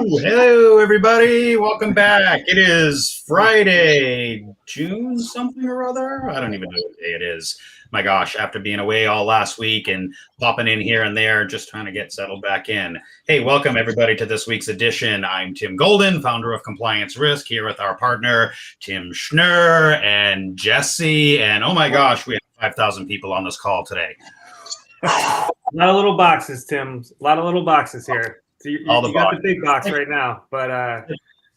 Hello, everybody. Welcome back. It is Friday, June something or other. I don't even know what day it is. My gosh, after being away all last week and popping in here and there, just trying to get settled back in. Hey, welcome everybody to this week's edition. I'm Tim Golden, founder of Compliance Risk, here with our partner, Tim Schnurr and Jesse. And oh my gosh, we have 5,000 people on this call today. A lot of little boxes, Tim. A lot of little boxes here. So you got the big box right now, but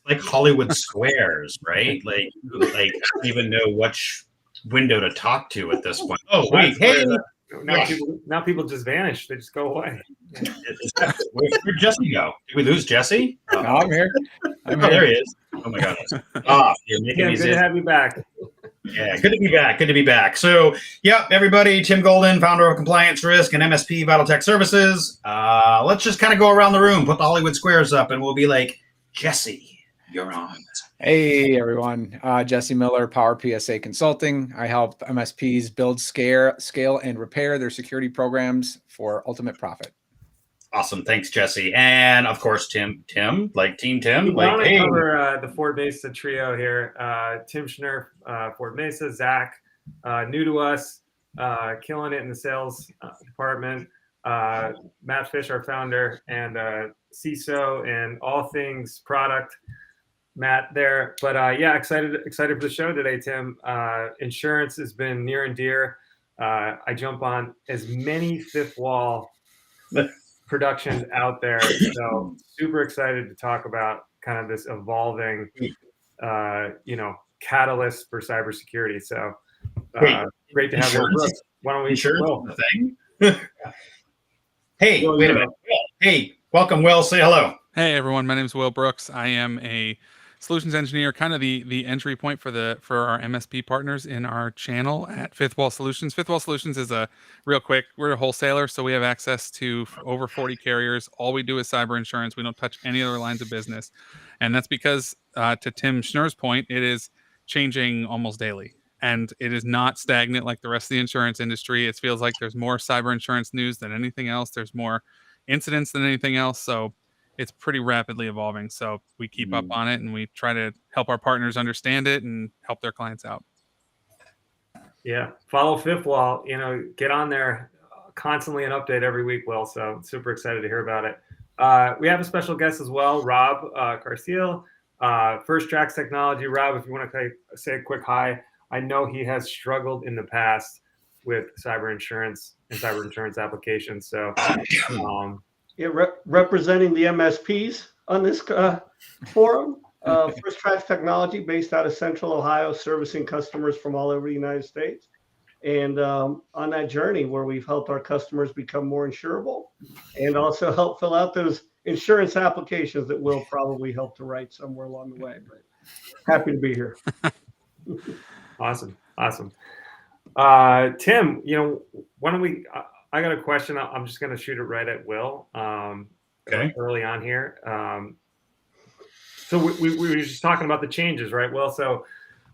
like Hollywood squares, right? Like I don't even know which window to talk to at this point. Oh wait, hey! Now people just vanish. They just go away. Where'd Jesse go? Did we lose Jesse? No, I'm here. There he is. Oh my goodness. You're making good to have you back. Yeah, good to be back. Good to be back. So, yep, everybody, Tim Golden, founder of Compliance Risk and MSP Vital Tech Services. Let's just kind of go around the room, put the Hollywood squares up, and we'll be like, Jesse, you're on. Hey, everyone. Jesse Miller, Power PSA Consulting. I help MSPs build, scale, and repair their security programs for ultimate profit. Awesome. Thanks, Jesse. And, of course, Tim, like Team Tim. I want to cover the Ford Mesa trio here. Tim Schnurr, Ford Mesa, Zach, new to us, killing it in the sales department. Matt Fish, our founder, and CISO and all things product. Matt there. But yeah, excited for the show today, Tim. Insurance has been near and dear. I jump on as many Fifth Wall productions out there, so super excited to talk about kind of this evolving catalyst for cybersecurity. So great to have you. Why don't we the thing? Hey, wait a minute. Hey, welcome, Will. Say hello. Hey everyone, my name is Will Brooks. I am a solutions engineer, kind of the entry point for our MSP partners in our channel at FifthWall Solutions. FifthWall Solutions is we're a wholesaler, so we have access to over 40 carriers. All we do is cyber insurance. We don't touch any other lines of business. And that's because, to Tim Schnurr's point, it is changing almost daily. And it is not stagnant like the rest of the insurance industry. It feels like there's more cyber insurance news than anything else. There's more incidents than anything else. So it's pretty rapidly evolving. So we keep up on it and we try to help our partners understand it and help their clients out. Yeah. Follow Fifth Wall, get on there constantly and update every week, Will. So super excited to hear about it. We have a special guest as well, Rob Carselle, First Tracks Technology. Rob, if you want to say a quick hi, I know he has struggled in the past with cyber insurance and cyber insurance applications. So, representing the MSPs on this forum. First Tracks Technology, based out of Central Ohio, servicing customers from all over the United States. And on that journey where we've helped our customers become more insurable and also help fill out those insurance applications that we'll probably help to write somewhere along the way. But happy to be here. Awesome. Tim, why don't we... I got a question. I'm just going to shoot it right at Will. Okay. Early on here. So we were just talking about the changes, right, Will? So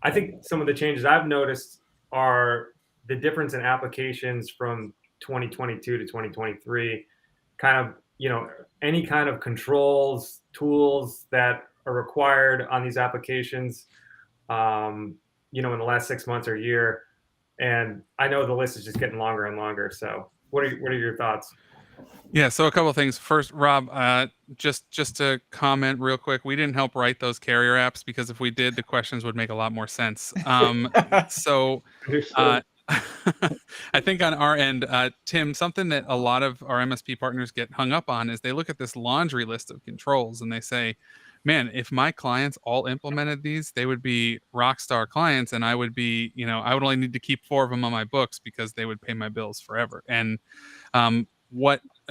I think some of the changes I've noticed are the difference in applications from 2022 to 2023. Kind of, any kind of controls, tools that are required on these applications, in the last 6 months or year. And I know the list is just getting longer and longer. So what are your thoughts? Yeah, so a couple of things. First, Rob, just to comment real quick, we didn't help write those carrier apps because if we did, the questions would make a lot more sense. So I think on our end, Tim, something that a lot of our MSP partners get hung up on is they look at this laundry list of controls and they say, man, if my clients all implemented these, they would be rock star clients and I would be, I would only need to keep 4 of them on my books because they would pay my bills forever. And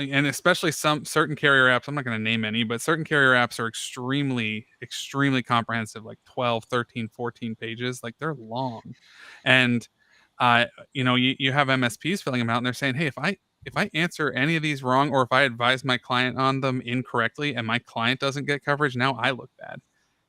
especially certain carrier apps, I'm not going to name any, but certain carrier apps are extremely, extremely comprehensive, like 12, 13, 14 pages, like they're long. And, you have MSPs filling them out and they're saying, hey, if I answer any of these wrong, or if I advise my client on them incorrectly and my client doesn't get coverage, now I look bad.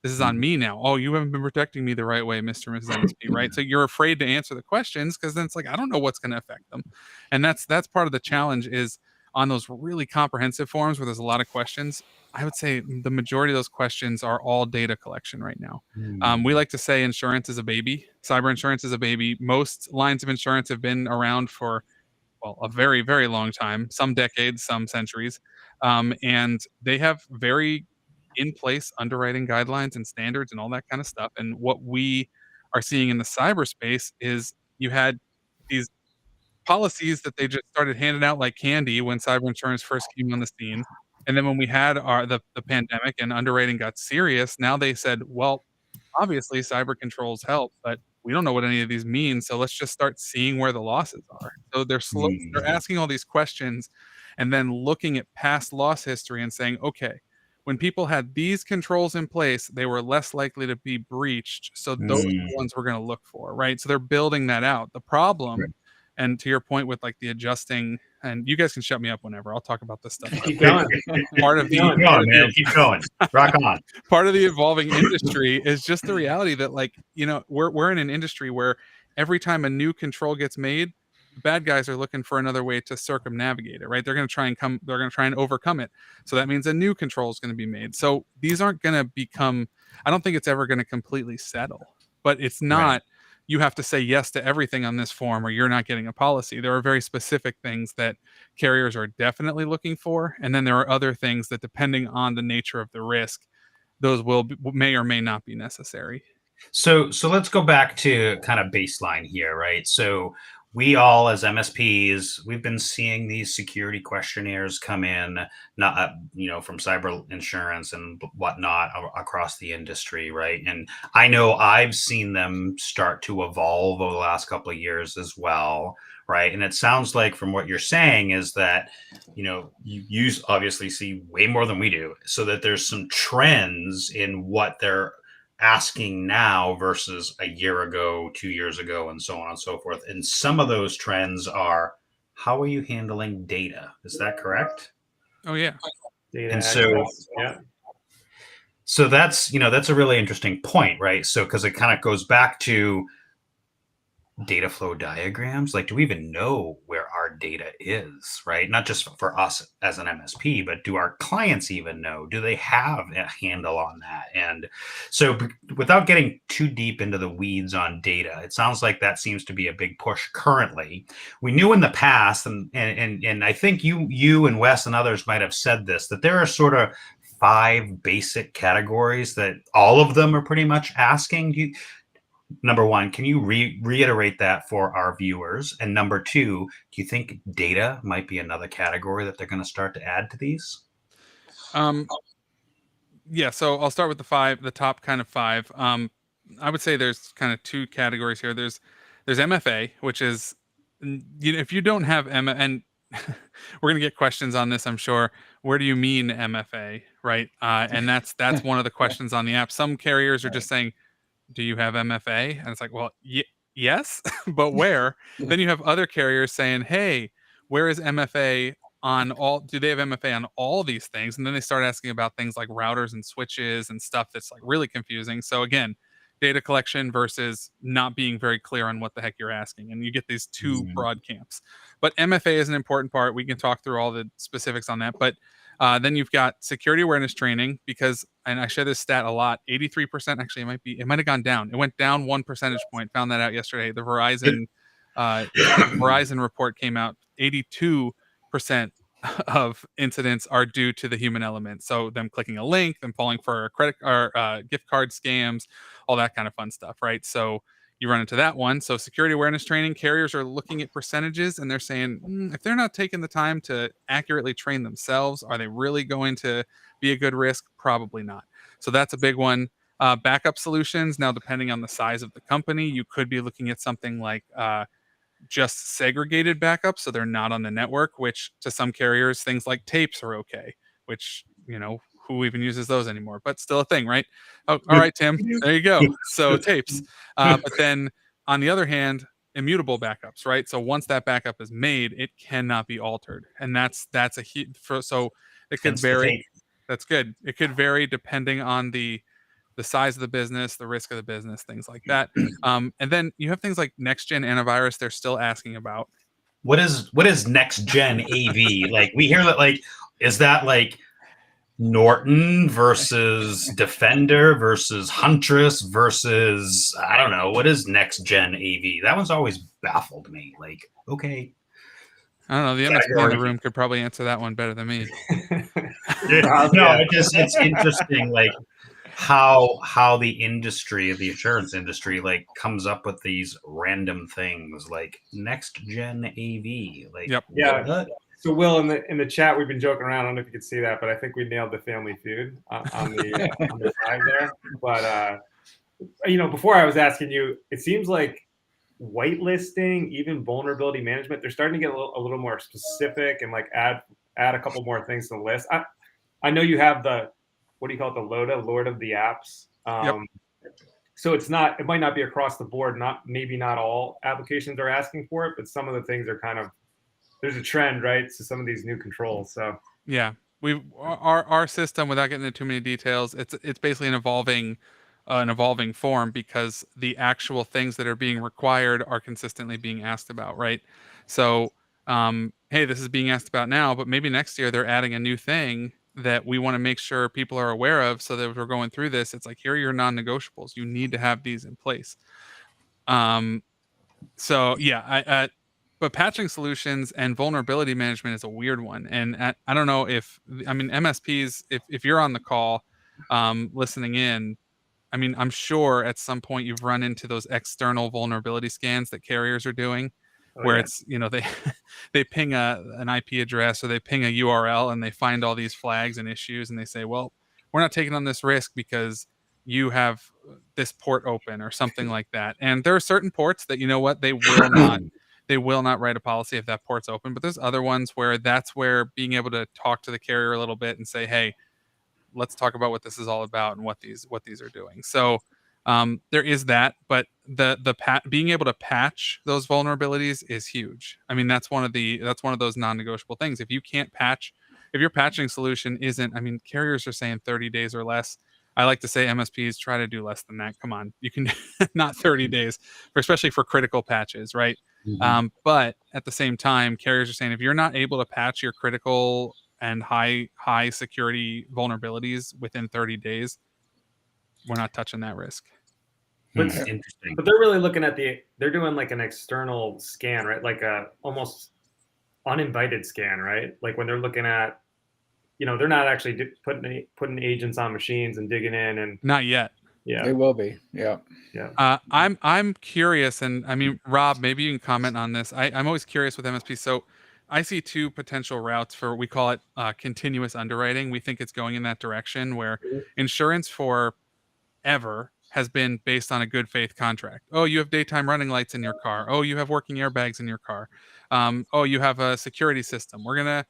This is on me now. Oh, you haven't been protecting me the right way, Mr. and Mrs. MSP, right? So you're afraid to answer the questions because then it's like, I don't know what's going to affect them. And that's part of the challenge is on those really comprehensive forms where there's a lot of questions, I would say the majority of those questions are all data collection right now. We like to say insurance is a baby. Cyber insurance is a baby. Most lines of insurance have been around for, well, a very, very long time, some decades, some centuries. And they have very in place underwriting guidelines and standards and all that kind of stuff. And what we are seeing in the cyberspace is you had these policies that they just started handing out like candy when cyber insurance first came on the scene. And then when we had the pandemic and underwriting got serious, now they said, well, obviously cyber controls help, but we don't know what any of these mean. So let's just start seeing where the losses are. So they're asking all these questions and then looking at past loss history and saying, okay, when people had these controls in place, they were less likely to be breached. So those are the ones we're going to look for, right? So they're building that out. The problem, and to your point with like the adjusting, and you guys can shut me up whenever. I'll talk about this stuff. Keep going. Part of Keep going, man. Keep going. Rock on. Part of the evolving industry is just the reality that, like, you know, we're in an industry where every time a new control gets made, the bad guys are looking for another way to circumnavigate it, right? They're going to try and overcome it. So that means a new control is going to be made. So these aren't going to become, I don't think it's ever going to completely settle, but it's not, you have to say yes to everything on this form or you're not getting a policy. There are very specific things that carriers are definitely looking for. And then there are other things that, depending on the nature of the risk, those may or may not be necessary. So let's go back to kind of baseline here, right? So we all, as MSPs, we've been seeing these security questionnaires come in, not from cyber insurance and whatnot across the industry, right? And I know I've seen them start to evolve over the last couple of years as well, right? And it sounds like, from what you're saying, is that you obviously see way more than we do, so that there's some trends in what they're asking now versus a year ago, 2 years ago, and so on and so forth. And some of those trends are, how are you handling data? Is that correct? Oh yeah. Data And access. Yeah. So that's a really interesting point, right? So, because it kind of goes back to data flow diagrams. Like, do we even know where our data is, right? Not just for us as an MSP, but do our clients even know? Do they have a handle on that? And so, without getting too deep into the weeds on data, it sounds like that seems to be a big push currently. We knew in the past, and I think you and Wes and others might have said this, that there are sort of 5 basic categories that all of them are pretty much asking. Number one, can you reiterate that for our viewers? And number two, do you think data might be another category that they're going to start to add to these? Yeah, so I'll start with the top kind of 5. I would say there's kind of 2 categories here. There's MFA, which is, if you don't have and we're going to get questions on this, I'm sure. Where do you mean MFA, right? And that's one of the questions on the app. Some carriers are just saying, do you have MFA? And it's like, well, yes, but where? Then you have other carriers saying, hey, where is MFA on all? Do they have MFA on all these things? And then they start asking about things like routers and switches and stuff that's like really confusing. So again, data collection versus not being very clear on what the heck you're asking. And you get these 2 broad camps. But MFA is an important part. We can talk through all the specifics on that. But then you've got security awareness training, because, and I share this stat a lot, 83%, actually it might have gone down. It went down 1 percentage point. Found that out yesterday. The Verizon report came out. 82% of incidents are due to the human element. So them clicking a link, them falling for a credit or gift card scams, all that kind of fun stuff, right? So you run into that one. So security awareness training, carriers are looking at percentages and they're saying, if they're not taking the time to accurately train themselves, are they really going to be a good risk? Probably not. So that's a big one. Backup solutions. Now, depending on the size of the company, you could be looking at something like just segregated backups, so they're not on the network, which to some carriers, things like tapes are okay, which, who even uses those anymore, but still a thing, right? Oh, all right, Tim, there you go. So tapes. But then on the other hand, immutable backups, right? So once that backup is made, it cannot be altered. And that's a so it could vary. That's good. It could vary depending on the size of the business, the risk of the business, things like that. And then you have things like next gen antivirus they're still asking about. what is next gen AV? Like we hear that, like, is that like Norton versus Defender versus Huntress versus, I don't know, what is next gen AV? That one's always baffled me. Like, okay. I don't know. The MSP in the room could probably answer that one better than me. No, it's interesting, like how the industry, the insurance industry, like comes up with these random things like next gen AV. Like, Yep. Yeah. what? So Will, in the chat, we've been joking around. I don't know if you could see that, but I think we nailed the Family Feud on the side there. But before I was asking you, it seems like whitelisting, even vulnerability management, they're starting to get a little more specific and like add a couple more things to the list. I know you have the, what do you call it, the LODA, Lord of the Apps. Yep. So it might not be across the board. Maybe not all applications are asking for it, but some of the things are kind of, there's a trend, right? So some of these new controls. So yeah, our system, without getting into too many details, it's basically an evolving form, because the actual things that are being required are consistently being asked about, right? So, hey, this is being asked about now, but maybe next year they're adding a new thing that we want to make sure people are aware of, so that if we're going through this, it's like, here are your non-negotiables. You need to have these in place. So yeah, but patching solutions and vulnerability management is a weird one. And I don't know MSPs, if you're on the call, listening in, I mean, I'm sure at some point you've run into those external vulnerability scans that carriers are doing, where it's, they ping an IP address, or they ping a URL, and they find all these flags and issues, and they say, well, we're not taking on this risk because you have this port open or something like that. And there are certain ports that, they will not write a policy if that port's open. But there's other ones where that's where being able to talk to the carrier a little bit and say, hey, let's talk about what this is all about and what these are doing. So there is that, but being able to patch those vulnerabilities is huge. I mean, that's one of those non-negotiable things. If you can't patch, if your patching solution isn't, I mean, carriers are saying 30 days or less. I like to say MSPs try to do less than that. Come on, you can not 30 days, especially for critical patches, right? Mm-hmm. But at the same time, carriers are saying if you're not able to patch your critical and high security vulnerabilities within 30 days, we're not touching that risk. Interesting. But they're really looking at they're doing like an external scan, right? Like a almost uninvited scan, right? Like when they're looking at, they're not actually putting agents on machines and digging in, and not yet. Yeah, They will be. Yeah. Yeah. I'm curious, and I mean, Rob, maybe you can comment on this. I'm always curious with MSP. So I see two potential routes for, we call it continuous underwriting. We think it's going in that direction, where insurance forever has been based on a good faith contract. Oh, you have daytime running lights in your car. Oh, you have working airbags in your car. Oh, you have a security system. We're gonna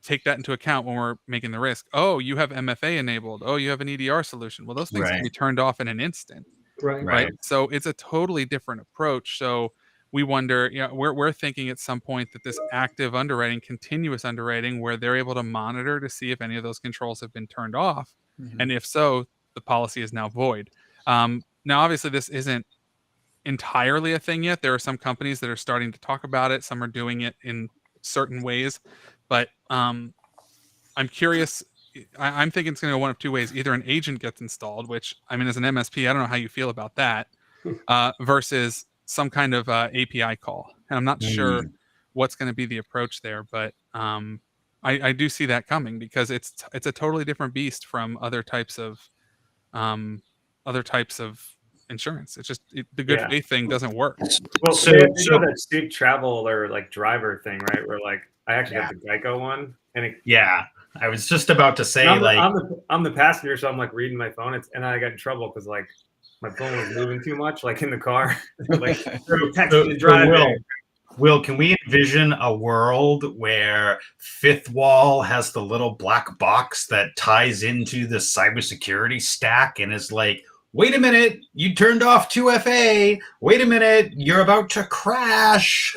take that into account when we're making the risk. Oh, you have MFA enabled. Oh, you have an EDR solution. Well, those things can be turned off in an instant. Right. So it's a totally different approach. So we wonder, we're thinking at some point that this active underwriting, continuous underwriting, where they're able to monitor to see if any of those controls have been turned off. Mm-hmm. And if so, the policy is now void. Now, obviously, this isn't entirely a thing yet. There are some companies that are starting to talk about it. Some are doing it in certain ways. But I'm curious. I'm thinking it's going to go one of two ways. Either an agent gets installed, which, I mean, as an MSP, I don't know how you feel about that, versus some kind of API call. And I'm not sure what's going to be the approach there, but I do see that coming, because it's a totally different beast from other types of insurance. It's just the good faith thing doesn't work. Well, so that big travel or like driver thing, right? Where like I actually got the Geico one, and I was just about to say, I'm the passenger, so I'm like reading my phone, and I got in trouble because like my phone was moving too much, like in the car, like texting and driving. Will, can we envision a world where FifthWall has the little black box that ties into the cybersecurity stack and is like, wait a minute, you turned off 2FA. Wait a minute, you're about to crash.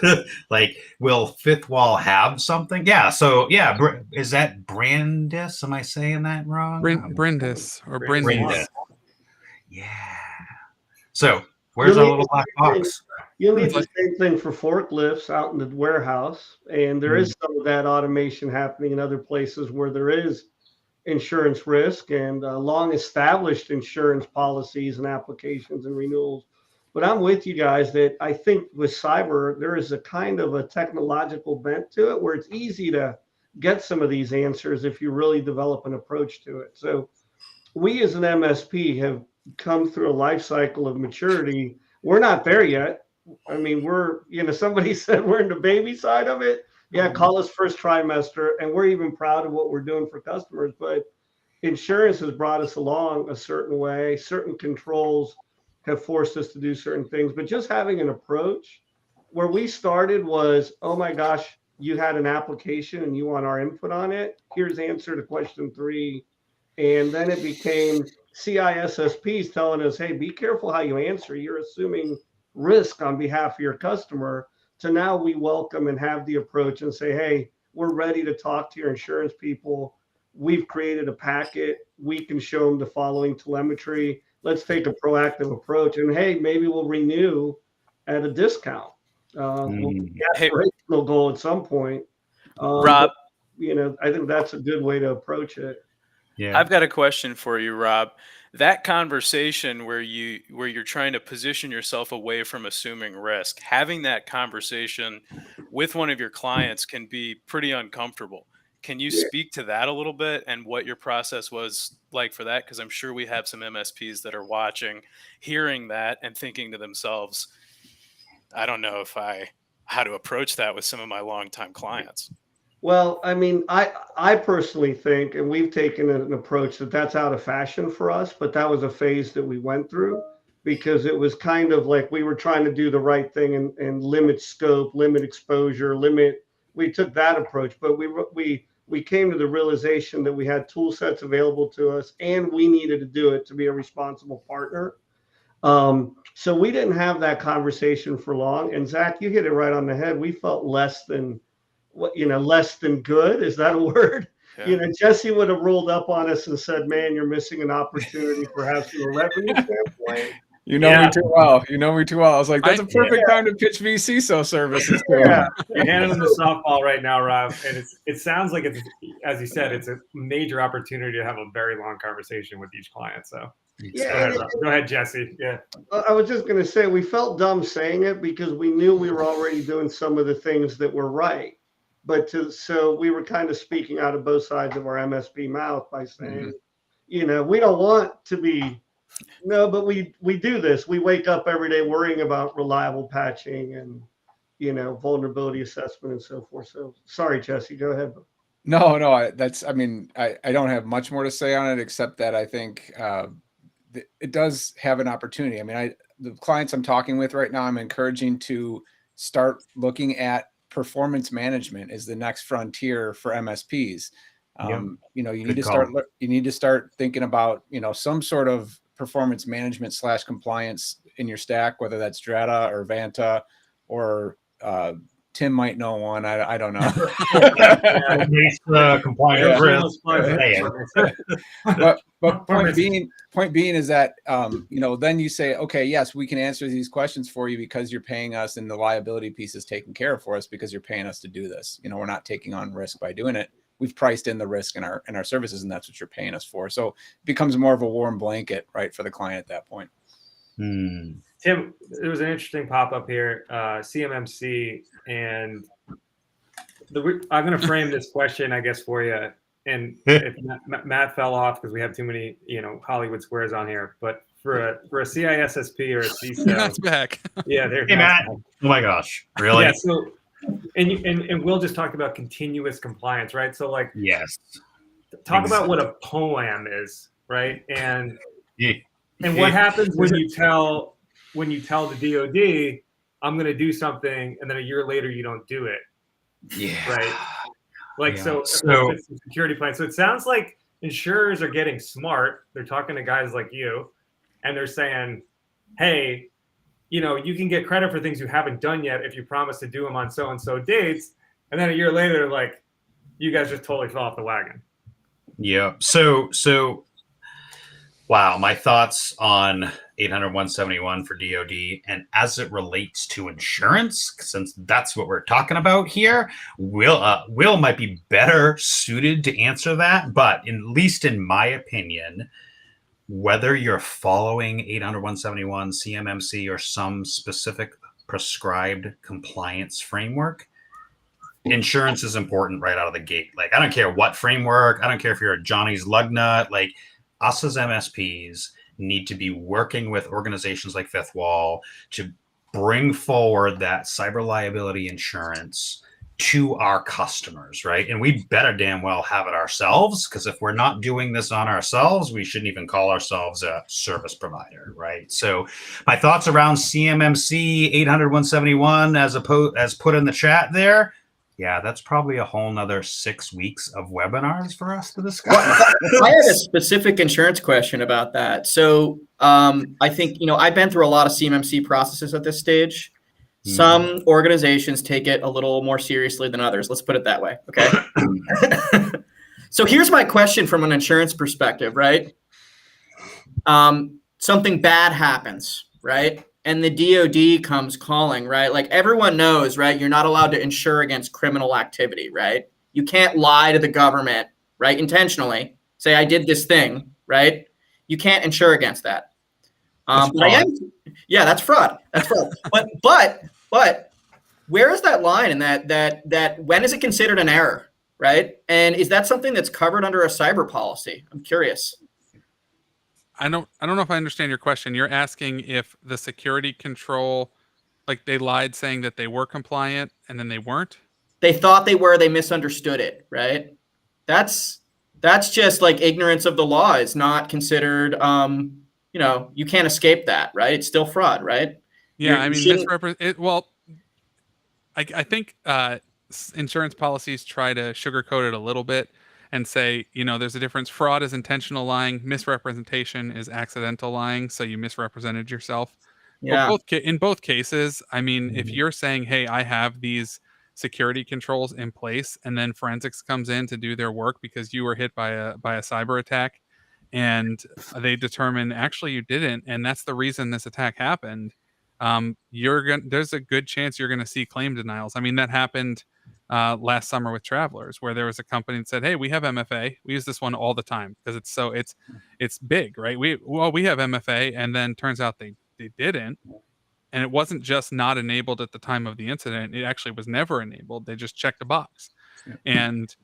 Like, will FifthWall have something? Yeah, so yeah, is that Brandis? Am I saying that wrong? Brindis or Brindis. Yeah. So where's our little black box? You'll need the same thing for forklifts out in the warehouse. And there is some of that automation happening in other places where there is insurance risk and long established insurance policies and applications and renewals. But I'm with you guys that I think with cyber, there is a kind of a technological bent to it where it's easy to get some of these answers if you really develop an approach to it. So we as an MSP have come through a life cycle of maturity. We're not there yet. I mean, somebody said we're in the baby side of it. Yeah, call us first trimester, and we're even proud of what we're doing for customers. But insurance has brought us along a certain way. Certain controls have forced us to do certain things. But just having an approach where we started was, oh my gosh, you had an application and you want our input on it. Here's answer to question 3. And then it became CISSPs telling us, hey, be careful how you answer. You're assuming risk on behalf of your customer. So now we welcome and have the approach and say, hey, we're ready to talk to your insurance people. We've created a packet. We can show them the following telemetry. Let's take a proactive approach. And hey, maybe we'll renew at a discount. We'll get an aspirational goal at some point. Rob, I think that's a good way to approach it. Yeah. I've got a question for you, Rob. That conversation where you're trying to position yourself away from assuming risk, having that conversation with one of your clients can be pretty uncomfortable. Can you speak to that a little bit and what your process was like for that? Because I'm sure we have some MSPs that are watching, hearing that and thinking to themselves, I don't know how to approach that with some of my longtime clients. Well, I mean, I personally think, and we've taken an approach that's out of fashion for us, but that was a phase that we went through because it was kind of like we were trying to do the right thing and limit scope, limit exposure, we took that approach, but we came to the realization that we had tool sets available to us and we needed to do it to be a responsible partner. So we didn't have that conversation for long. And Zach, you hit it right on the head. We felt less than good. Is that a word? Yeah. Jesse would have rolled up on us and said, man, you're missing an opportunity perhaps from a revenue standpoint. You know me too well. I was like, that's a perfect time to pitch VCSO services. Yeah. You're handling the softball right now, Rob. And it sounds like it's, as you said, it's a major opportunity to have a very long conversation with each client. So go ahead, Jesse. Yeah. I was just going to say, we felt dumb saying it because we knew we were already doing some of the things that were right. So we were kind of speaking out of both sides of our MSP mouth by saying, we don't want to be, but we do this. We wake up every day worrying about reliable patching and, vulnerability assessment and so forth. So sorry, Jesse, go ahead. No, I don't have much more to say on it, except that I think it does have an opportunity. I mean, the clients I'm talking with right now, I'm encouraging to start looking at performance management is the next frontier for MSPs. You need to start thinking about, some sort of performance management / compliance in your stack, whether that's Strata or Vanta or Tim might know one. I don't know. Compliance risk. But point being is that then you say, okay, yes, we can answer these questions for you because you're paying us, and the liability piece is taken care of for us because you're paying us to do this. We're not taking on risk by doing it. We've priced in the risk in our services, and that's what you're paying us for. So it becomes more of a warm blanket, right, for the client at that point. Tim, there was an interesting pop-up here, CMMC, and I'm going to frame this question, I guess, for you. And if Matt fell off because we have too many, Hollywood squares on here, but for a CISSP or a CISO, Matt's back. Yeah, hey Matt. Oh my gosh, really? Yeah. So, and Will just talked about continuous compliance, right? So, like, yes, talk about what a POAM is, right? And what happens when you tell the DoD, I'm going to do something, and then a year later you don't do it. Yeah. Right. Like, so it's a security plan. So it sounds like insurers are getting smart. They're talking to guys like you, and they're saying, hey, you can get credit for things you haven't done yet if you promise to do them on so-and-so dates. And then a year later, like, you guys just totally fell off the wagon. Yeah. So Wow, my thoughts on 800-171 for DoD, and as it relates to insurance, since that's what we're talking about here, Will might be better suited to answer that. But at least in my opinion, whether you're following 800-171, CMMC, or some specific prescribed compliance framework, insurance is important right out of the gate. Like, I don't care what framework. I don't care if you're a Johnny's lug nut. Like, us as MSPs need to be working with organizations like FifthWall to bring forward that cyber liability insurance to our customers, right? And we better damn well have it ourselves, because if we're not doing this on ourselves, we shouldn't even call ourselves a service provider, right? So my thoughts around CMMC 800-171 as put in the chat there. Yeah, that's probably a whole nother 6 weeks of webinars for us to discuss. Well, I had a specific insurance question about that. So I think, I've been through a lot of CMMC processes at this stage. Some organizations take it a little more seriously than others. Let's put it that way. Okay. So here's my question from an insurance perspective, right? Something bad happens, right? And the DoD comes calling, right? Like, everyone knows, right? You're not allowed to insure against criminal activity, right? You can't lie to the government, right? Intentionally say, I did this thing, right? You can't insure against that. That's fraud. That's fraud. But where is that line in that when is it considered an error, right? And is that something that's covered under a cyber policy? I'm curious. I don't know if I understand your question. You're asking if the security control, like, they lied saying that they were compliant and then they weren't? They thought they were, they misunderstood it, right? That's just like ignorance of the law is not considered, you can't escape that, right? It's still fraud, right? Yeah, I mean, I think insurance policies try to sugarcoat it a little bit and say, there's a difference. Fraud is intentional lying. Misrepresentation is accidental lying. So you misrepresented yourself. Yeah. But in both cases, I mean, if you're saying, hey, I have these security controls in place, and then forensics comes in to do their work because you were hit by a cyber attack, and they determine actually you didn't, and that's the reason this attack happened, there's a good chance you're going to see claim denials. I mean, that happened last summer with Travelers, where there was a company that said, hey, we have MFA. We use this one all the time because it's big, right? We have MFA, and then turns out they didn't. And it wasn't just not enabled at the time of the incident. It actually was never enabled. They just checked a box. And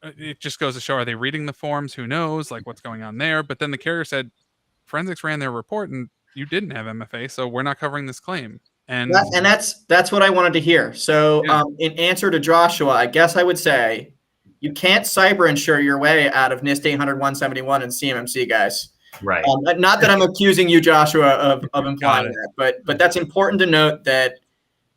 it just goes to show, are they reading the forms? Who knows, like, what's going on there? But then the carrier said, forensics ran their report and you didn't have MFA, so we're not covering this claim. And that's what I wanted to hear. So in answer to Joshua, I guess I would say you can't cyber insure your way out of NIST 800-171 and CMMC, guys. Right. Not that I'm accusing you, Joshua, of implying that, but that's important to note that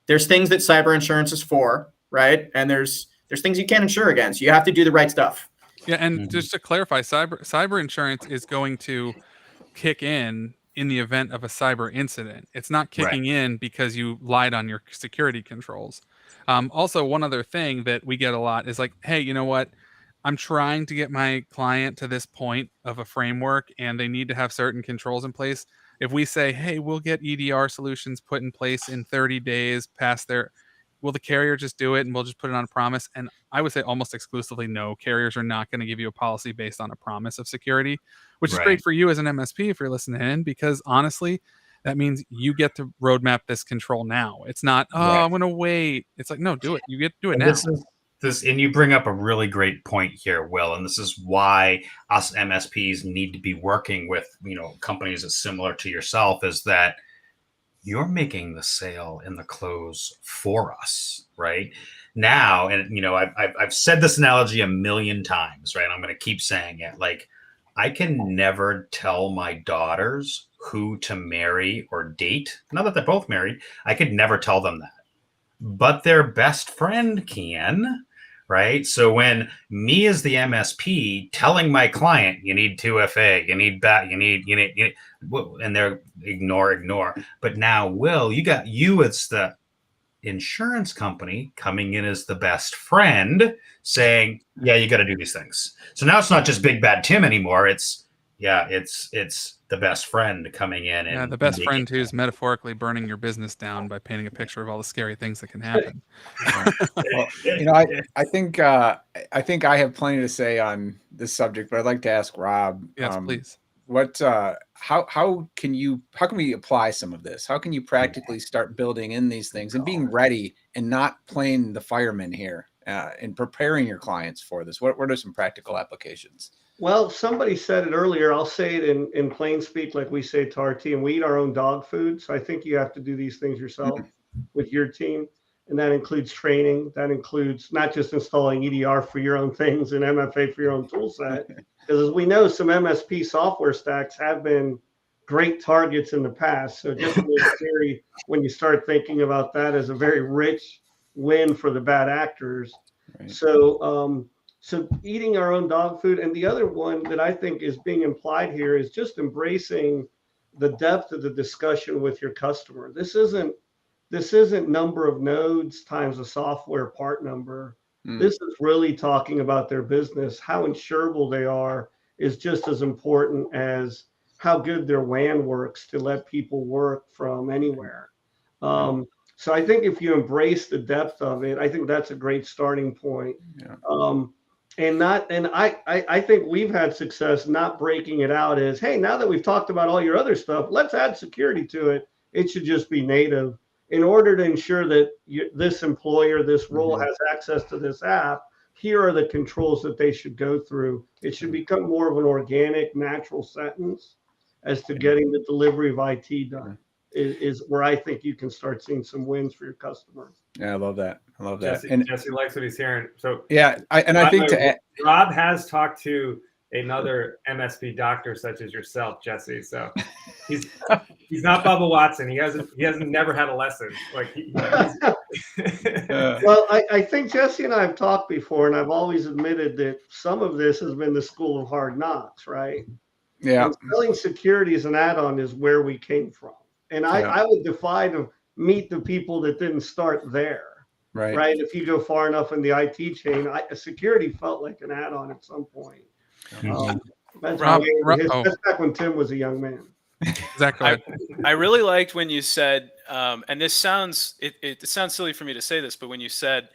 there's things that cyber insurance is for, right? And there's things you can't insure against. You have to do the right stuff. Yeah, and just to clarify, cyber insurance is going to kick in the event of a cyber incident. It's not kicking in because you lied on your security controls. Also, one other thing that we get a lot is like, hey, you know what? I'm trying to get my client to this point of a framework and they need to have certain controls in place. If we say, hey, we'll get EDR solutions put in place in 30 days past will the carrier just do it and we'll just put it on a promise? And I would say almost exclusively no. Carriers are not going to give you a policy based on a promise of security, which is great for you as an MSP if you're listening in, because honestly, that means you get to roadmap this control now. It's not, I'm going to wait. It's like, no, do it. You get to do it now. And you bring up a really great point here, Will, and this is why us MSPs need to be working with, companies that's similar to yourself, is that you're making the sale and the close for us right now. And, I've said this analogy a million times, right? I'm going to keep saying it. Like, I can never tell my daughters who to marry or date. Now that they're both married, I could never tell them that. But their best friend can, right? So when me as the MSP telling my client, you need 2FA, you need that, you need, and they're ignore. But now, Will, it's the insurance company coming in as the best friend saying, yeah, you got to do these things. So now it's not just Big Bad Tim anymore. It's, yeah, it's the best friend coming in. Yeah, And the best making- friend who's metaphorically burning your business down by painting a picture of all the scary things that can happen. Well, you know, I think I have plenty to say on this subject, but I'd like to ask Rob. Yes, please. What how can we apply some of this? How can you practically start building in these things and being ready and not playing the fireman here and preparing your clients for this? What are some practical applications? Well, somebody said it earlier. I'll say it in plain speak, like we say to our team. We eat our own dog food, so I think you have to do these things yourself with your team, and that includes training. That includes not just installing EDR for your own things and MFA for your own tool set, because as we know, some MSP software stacks have been great targets in the past. So just when you start thinking about that as a very rich win for the bad actors. Right. So eating our own dog food. And the other one that I think is being implied here is just embracing the depth of the discussion with your customer. This isn't number of nodes times a software part number. This is really talking about their business. How insurable they are is just as important as how good their WAN works to let people work from anywhere. So I think if you embrace the depth of it, I think that's a great starting point. Yeah. I think we've had success not breaking it out as, hey, now that we've talked about all your other stuff, let's add security to it. It should just be native in order to ensure that this employer, this role has access to this app. Here are the controls that they should go through. It should become more of an organic, natural sentence as to getting the delivery of IT done. Is where I think you can start seeing some wins for your customers. Yeah, I love that. Jesse, And Jesse likes what he's hearing. So yeah, I think Rob has talked to another MSP doctor such as yourself, Jesse. So he's not Bubba Watson. He hasn't never had a lesson. Like Well, I think Jesse and I have talked before, and I've always admitted that some of this has been the school of hard knocks, right? Yeah. And selling security as an add-on is where we came from. And I would defy to meet the people that didn't start there, right? If you go far enough in the IT chain, security felt like an add-on at some point. That's back when Tim was a young man. Exactly. I really liked when you said, and this sounds it sounds silly for me to say this, but when you said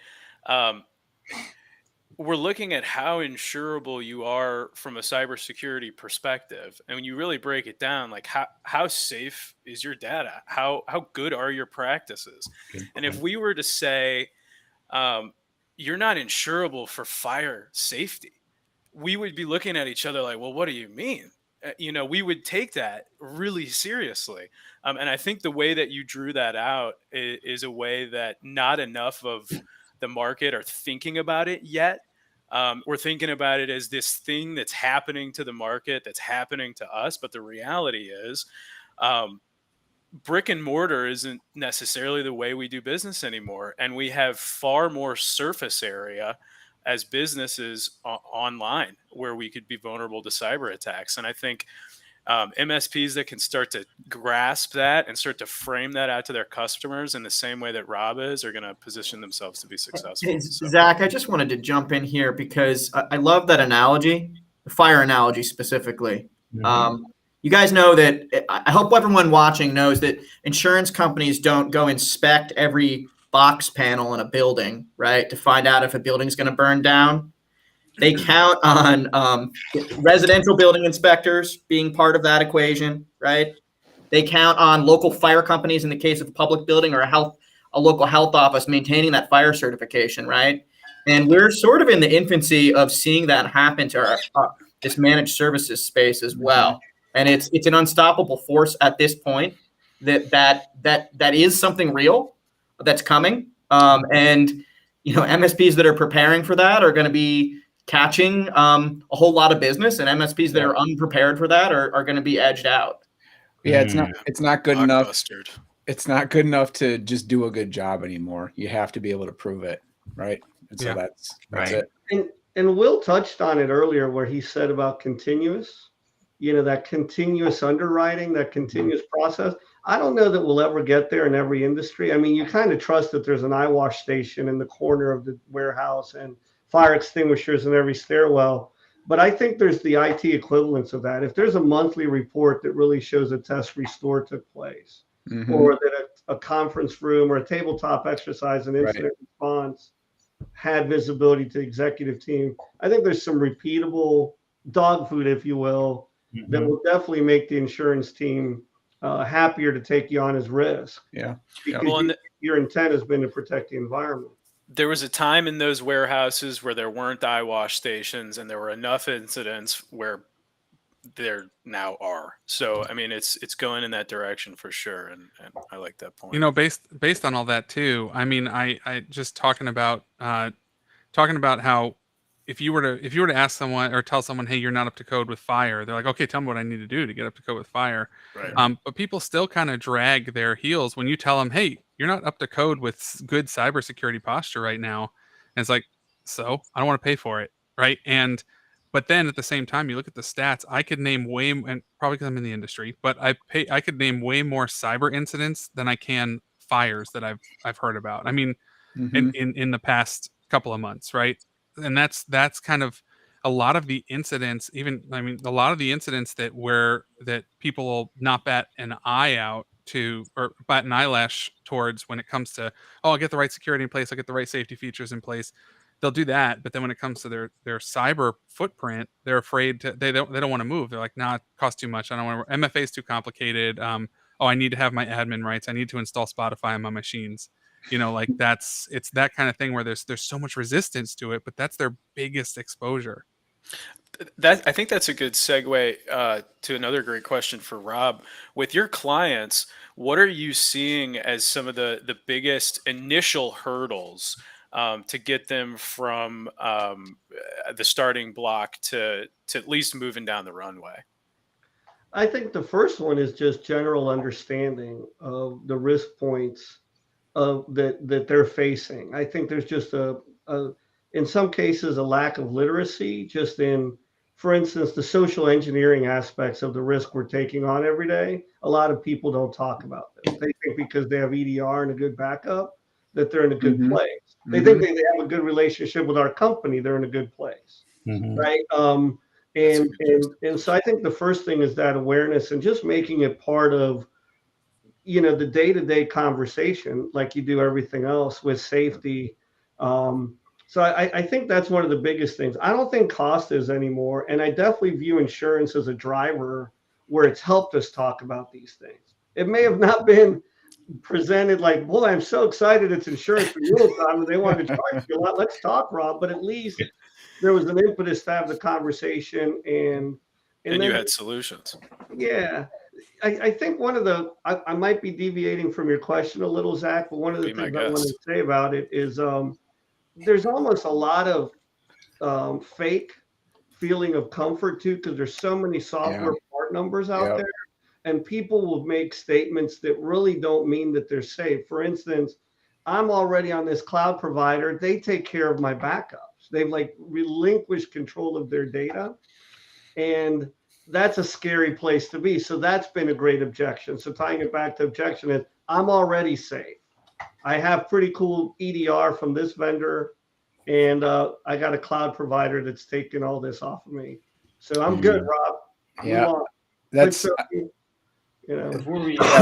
we're looking at how insurable you are from a cybersecurity perspective, and when you really break it down, like how safe is your data? How good are your practices? And if we were to say you're not insurable for fire safety, we would be looking at each other like, well, what do you mean? We would take that really seriously. And I think the way that you drew that out is a way that not enough of the market are thinking about it yet. We're thinking about it as this thing that's happening to the market, that's happening to us. But the reality is brick and mortar isn't necessarily the way we do business anymore. And we have far more surface area as businesses online where we could be vulnerable to cyber attacks. And I think MSPs that can start to grasp that and start to frame that out to their customers in the same way that Rob is are going to position themselves to be successful. Hey, Zach, I just wanted to jump in here because I love that analogy, the fire analogy specifically. You guys know that I hope everyone watching knows that insurance companies don't go inspect every box panel in a building, right, to find out if a building's going to burn down. They count on residential building inspectors being part of that equation, right? They count on local fire companies in the case of a public building or a local health office maintaining that fire certification, right? And we're sort of in the infancy of seeing that happen to our this managed services space as well. And it's an unstoppable force at this point that is something real that's coming. And MSPs that are preparing for that are going to be catching a whole lot of business, and MSPs that are unprepared for that are going to be edged out. Yeah, it's not good enough. It's not good enough to just do a good job anymore. You have to be able to prove it, right? And so that's it. And Will touched on it earlier where he said about continuous, that continuous underwriting, that continuous process. I don't know that we'll ever get there in every industry. I mean, you kind of trust that there's an eye wash station in the corner of the warehouse and fire extinguishers in every stairwell. But I think there's the IT equivalence of that. If there's a monthly report that really shows a test restore took place, or that a conference room or a tabletop exercise and incident response had visibility to the executive team, I think there's some repeatable dog food, if you will, that will definitely make the insurance team happier to take you on as risk. Yeah. Because Well, your intent has been to protect the environment. there was a time in those warehouses where there weren't eye wash stations, and there were enough incidents where there now are. So I mean, it's going in that direction for sure, and I like that point. You know, based on all that too. I mean, I just talking about how if you were to ask someone or tell someone, hey, you're not up to code with fire, they're like, okay, tell me what I need to do to get up to code with fire. Right. But people still kind of drag their heels when you tell them, hey, you're not up to code with good cybersecurity posture right now. And it's like, so I don't want to pay for it, right? But then at the same time, you look at the stats. I could name and probably because I'm in the industry, but I could name way more cyber incidents than I can fires that I've heard about. I mean, in the past couple of months, right? And that's kind of a lot of the incidents. A lot of the incidents that people will not bat an eye out to or bat an eyelash towards when it comes to, oh, I'll get the right security in place, I'll get the right safety features in place. They'll do that, but then when it comes to their cyber footprint, they're afraid to. They don't want to move. They're like, nah, it costs too much. I don't want to. MFA is too complicated. Oh, I need to have my admin rights. I need to install Spotify on my machines. You know, like it's that kind of thing where there's so much resistance to it, but that's their biggest exposure. I think that's a good segue to another great question for Rob. With your clients, what are you seeing as some of the biggest initial hurdles to get them from the starting block to at least moving down the runway? I think the first one is just general understanding of the risk points that they're facing. I think there's just in some cases a lack of literacy just in, for instance, the social engineering aspects of the risk we're taking on every day. A lot of people don't talk about this. They think because they have EDR and a good backup that they're in a good place. They think they have a good relationship with our company, they're in a good place, right? And so I think the first thing is that awareness and just making it part of, you know, the day-to-day conversation, like you do everything else with safety. So I think that's one of the biggest things. I don't think cost is anymore. And I definitely view insurance as a driver where it's helped us talk about these things. It may have not been presented like, well, I'm so excited it's insurance renewal time and they wanted to charge you a lot. Let's talk, Rob. But at least there was an impetus to have the conversation and then you had solutions. Yeah. I think one of the, I might be deviating from your question a little, Zach, but one of the things I want to say about it is there's almost a lot of fake feeling of comfort too, because there's so many software part numbers out there, and people will make statements that really don't mean that they're safe. For instance, I'm already on this cloud provider. They take care of my backups. They've like relinquished control of their data. And that's a scary place to be. So that's been a great objection. So tying it back to objection is I'm already safe. I have pretty cool EDR from this vendor, and I got a cloud provider that's taking all this off of me. So I'm good, Rob. Yeah, that's you know.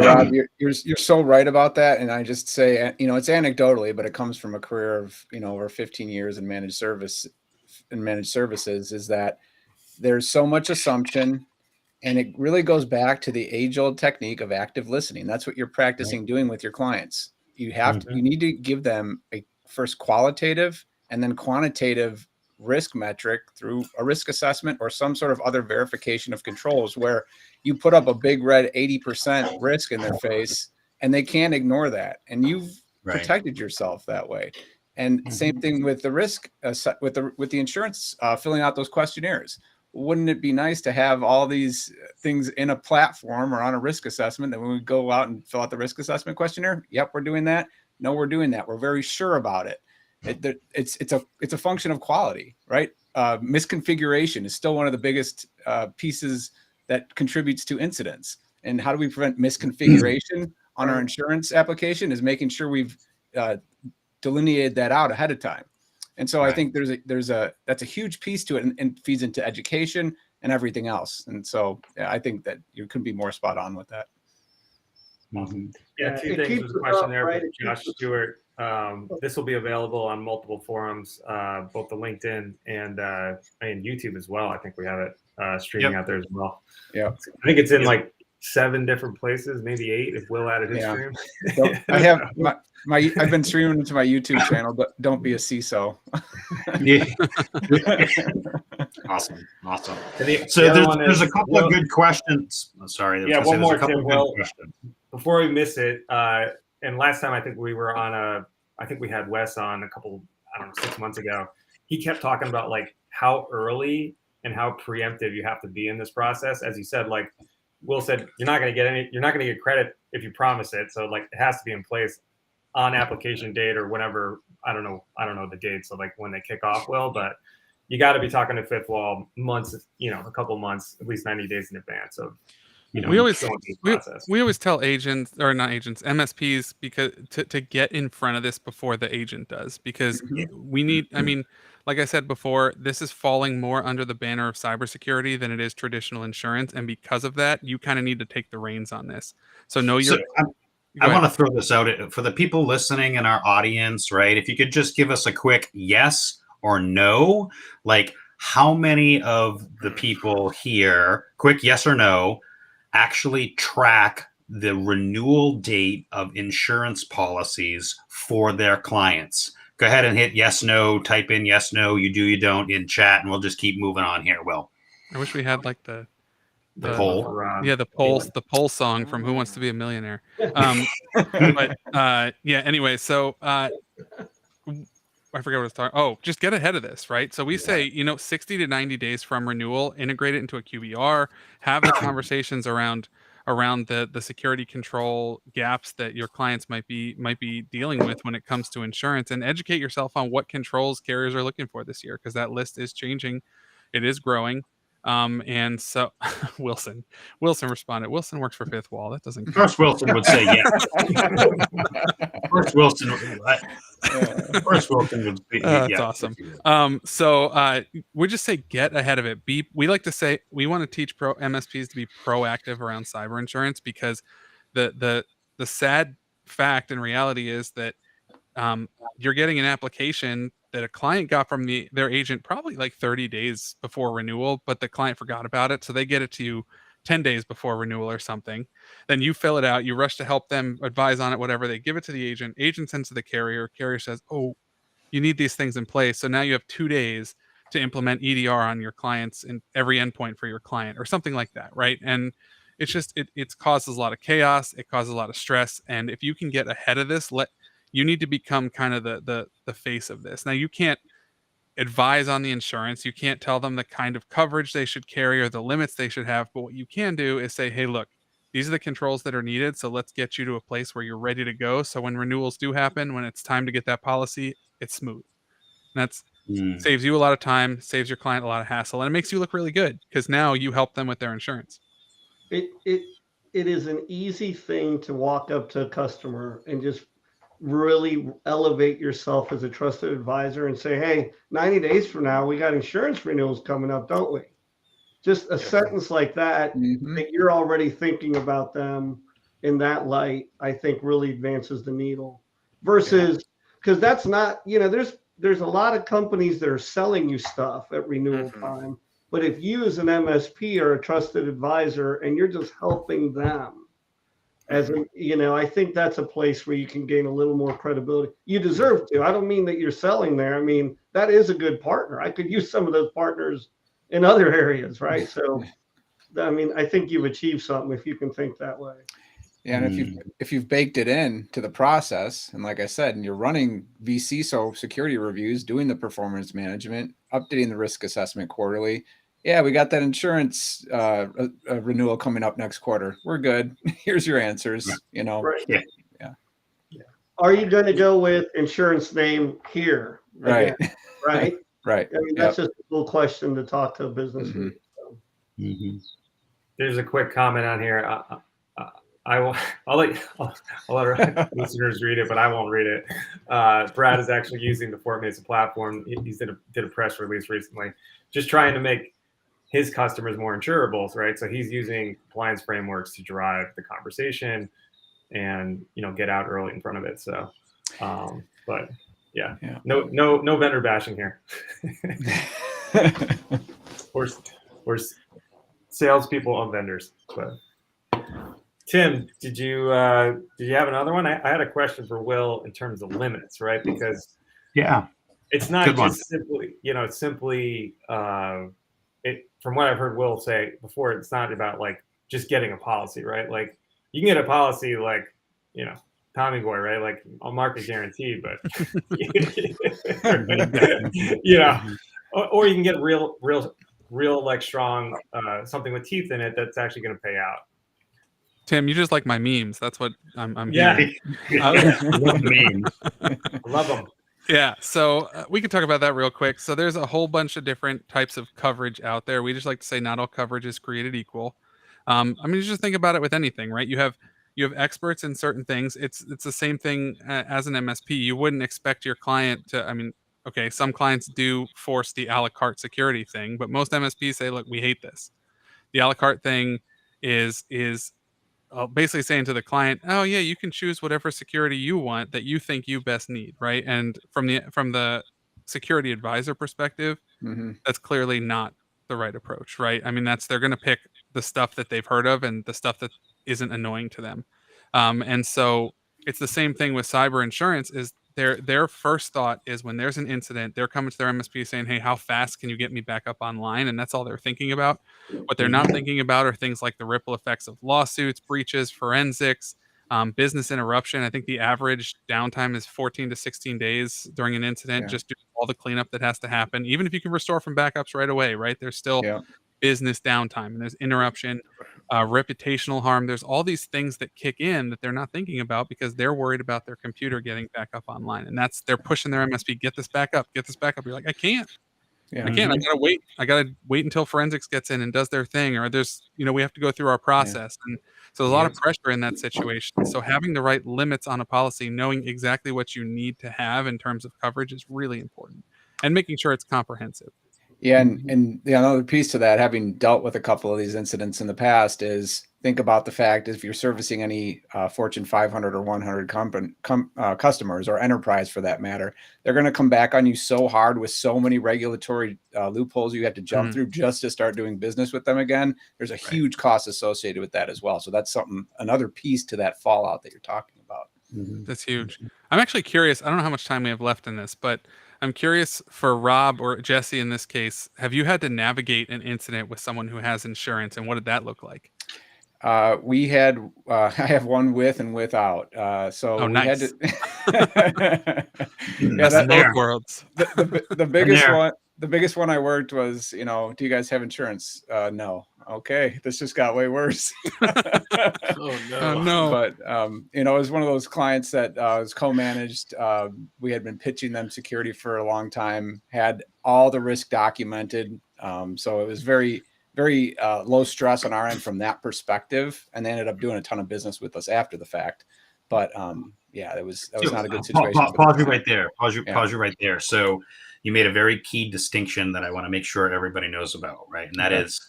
Rob, you're so right about that. And I just say, you know, it's anecdotally, but it comes from a career of, you know, over 15 years in managed services, is that there's so much assumption, and it really goes back to the age-old technique of active listening. That's what you're practicing doing with your clients. You have to, you need to give them a first qualitative and then quantitative risk metric through a risk assessment or some sort of other verification of controls, where you put up a big red 80% risk in their face and they can't ignore that. And you've protected yourself that way. And same thing with the risk, with the insurance, filling out those questionnaires. Wouldn't it be nice to have all these things in a platform or on a risk assessment that when we go out and fill out the risk assessment questionnaire, yep, we're doing that. No, we're doing that. We're very sure about it. It's a function of quality, right? Misconfiguration is still one of the biggest pieces that contributes to incidents. And how do we prevent misconfiguration on our insurance application is making sure we've delineated that out ahead of time. And so I Right. think that's a huge piece to it, and feeds into education and everything else. And so yeah, I think that you couldn't be more spot on with that. Mhm. Yeah, Yeah, two it things. keeps There's a us question up, there right? from It Josh keeps us- Stewart. This will be available on multiple forums, both the LinkedIn and YouTube as well. I think we have it streaming Yep. out there as well. Yeah. I think it's in Yep. like 7 different places, maybe 8 if Will added his Yeah. stream. So I have I've been streaming to my YouTube channel, but don't be a CISO. Yeah. Awesome. And the So other one there's is a couple Will- of good questions. Sorry, I was Yeah, gonna say one there's more, a couple Tim. of Well, good questions. before we miss it, and last time I think we were on I think we had Wes on I don't know, 6 months ago. He kept talking about like how early and how preemptive you have to be in this process. As you said, like Will said, you're not going to get credit if you promise it. So like it has to be in place on application date or whenever. I don't know the date. So like when they kick off, Will, but you got to be talking to FifthWall months, a couple months, at least 90 days in advance of, We always going through the process. we always tell agents, or not agents, MSPs, because to get in front of this before the agent does, because we need. I mean, like I said before, this is falling more under the banner of cybersecurity than it is traditional insurance, and because of that, you kind of need to take the reins on this. So know your. So I want to throw this out for the people listening in our audience, right? If you could just give us a quick yes or no, like how many of the people here, quick yes or no, actually track the renewal date of insurance policies for their clients? Go ahead and hit yes, no, type in yes, no, you do, you don't in chat, and we'll just keep moving on here, Will. I wish we had like the poll. the poll song from Who Wants to Be a Millionaire. But yeah, anyway, so I forget what I was talking. Oh, just get ahead of this, right? So we say, 60 to 90 days from renewal, integrate it into a QBR, have the conversations around the security control gaps that your clients might be dealing with when it comes to insurance, and educate yourself on what controls carriers are looking for this year, because that list is changing. It is growing. And so Wilson responded. Wilson works for FifthWall. That doesn't count. First Wilson would say yes. First Wilson would be That's yes. awesome. So we just say get ahead of it. We like to say we want to teach MSPs to be proactive around cyber insurance, because the sad fact and reality is that you're getting an application that a client got from their agent probably like 30 days before renewal, but the client forgot about it. So they get it to you 10 days before renewal or something. Then you fill it out, you rush to help them advise on it, whatever. They give it to the agent sends to the carrier says, oh, you need these things in place. So now you have 2 days to implement EDR on your clients and every endpoint for your client or something like that. Right. And it's just, it causes a lot of chaos. It causes a lot of stress. And if you can get ahead of this, you need to become kind of the face of this. Now, you can't advise on the insurance. You can't tell them the kind of coverage they should carry or the limits they should have. But what you can do is say, hey, look, these are the controls that are needed. So let's get you to a place where you're ready to go. So when renewals do happen, when it's time to get that policy, it's smooth. And that's saves you a lot of time, saves your client a lot of hassle, and it makes you look really good because now you help them with their insurance. It is an easy thing to walk up to a customer and just really elevate yourself as a trusted advisor and say, hey, 90 days from now, we got insurance renewals coming up, don't we? Just a sentence like that, that you're already thinking about them in that light, I think really advances the needle. Versus, because that's not, there's a lot of companies that are selling you stuff at renewal time. But if you as an MSP are a trusted advisor and you're just helping them, I think that's a place where you can gain a little more credibility. You deserve to. I don't mean that you're selling there. I mean, that is a good partner. I could use some of those partners in other areas, right? So, I mean, I think you've achieved something if you can think that way. Yeah, and if you've baked it in to the process, and like I said, and you're running vCISO security reviews, doing the performance management, updating the risk assessment quarterly. Yeah, we got that insurance renewal coming up next quarter. We're good. Here's your answers. Right. Yeah. Are you going to go with insurance name here? Right. Again, right. Right. I mean, that's just a little question to talk to a business. There's a quick comment on here. I'll let our listeners read it, but I won't read it. Brad is actually using the Fort Mesa platform. He did a press release recently, just trying to make his customers more insurables, right? So he's using compliance frameworks to drive the conversation and get out early in front of it. So, but yeah. No vendor bashing here. We're salespeople of vendors. But Tim, did you have another one? I had a question for Will in terms of limits, right? Because it's not Good one. just simply, it's simply from what I've heard Will say before, it's not about like just getting a policy, right? Like you can get a policy like, Tommy Boy, right? Like I'll mark a guarantee, but or you can get real like strong something with teeth in it that's actually going to pay out. Tim, you just like my memes. That's what I'm Yeah. hearing. Love memes. I love them. Yeah, so we can talk about that real quick. So there's a whole bunch of different types of coverage out there. We just like to say not all coverage is created equal. I mean, just think about it with anything, right? You have experts in certain things. It's the same thing as an MSP. You wouldn't expect your client to. I mean, okay, some clients do force the a la carte security thing, but most MSPs say, look, we hate this. The a la carte thing is basically saying to the client, oh yeah, you can choose whatever security you want that you think you best need, right? And from the security advisor perspective, that's clearly not the right approach, right? I mean, they're going to pick the stuff that they've heard of and the stuff that isn't annoying to them. And so it's the same thing with cyber insurance. Is their first thought is when there's an incident, they're coming to their MSP saying, hey, how fast can you get me back up online? And that's all they're thinking about. What they're not thinking about are things like the ripple effects of lawsuits, breaches, forensics, business interruption. I think the average downtime is 14 to 16 days during an incident, just due to all the cleanup that has to happen. Even if you can restore from backups right away, right? There's still business downtime and there's interruption, reputational harm. There's all these things that kick in that they're not thinking about because they're worried about their computer getting back up online. And they're pushing their MSP, get this back up. You're like, I can't. I can't. I gotta wait. I gotta wait until forensics gets in and does their thing, or there's, we have to go through our process. And so there's a lot of pressure in that situation. So having the right limits on a policy, knowing exactly what you need to have in terms of coverage is really important, and making sure it's comprehensive. Yeah, and the another piece to that, having dealt with a couple of these incidents in the past, is think about the fact if you're servicing any Fortune 500 or 100 customers, or enterprise for that matter, they're going to come back on you so hard with so many regulatory loopholes you have to jump through just to start doing business with them again. There's a huge cost associated with that as well. So that's another piece to that fallout that you're talking about. That's huge. I'm actually curious. I don't know how much time we have left in this, but I'm curious for Rob or Jesse in this case, have you had to navigate an incident with someone who has insurance, and what did that look like? We had, I have one with and without. So we nice. had to, both worlds. The biggest one. The biggest one I worked was, do you guys have insurance? No. Okay. This just got way worse. Oh no. But, it was one of those clients that was co-managed. We had been pitching them security for a long time, had all the risk documented. So it was very, very low stress on our end from that perspective. And they ended up doing a ton of business with us after the fact. But that was not a good situation. Pause you right there. Pause you right there. So you made a very key distinction that I want to make sure everybody knows about, right? And that is,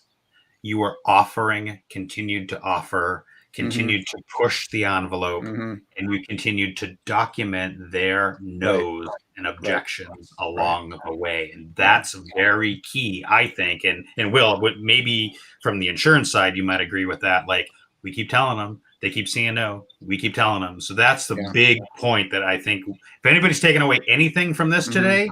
you were continued to offer, continued to push the envelope, and you continued to document their no's and objections along the way. And that's very key, I think. And Will, maybe from the insurance side, you might agree with that. Like, we keep telling them, they keep saying no, we keep telling them. So that's the big point that I think, if anybody's taken away anything from this today,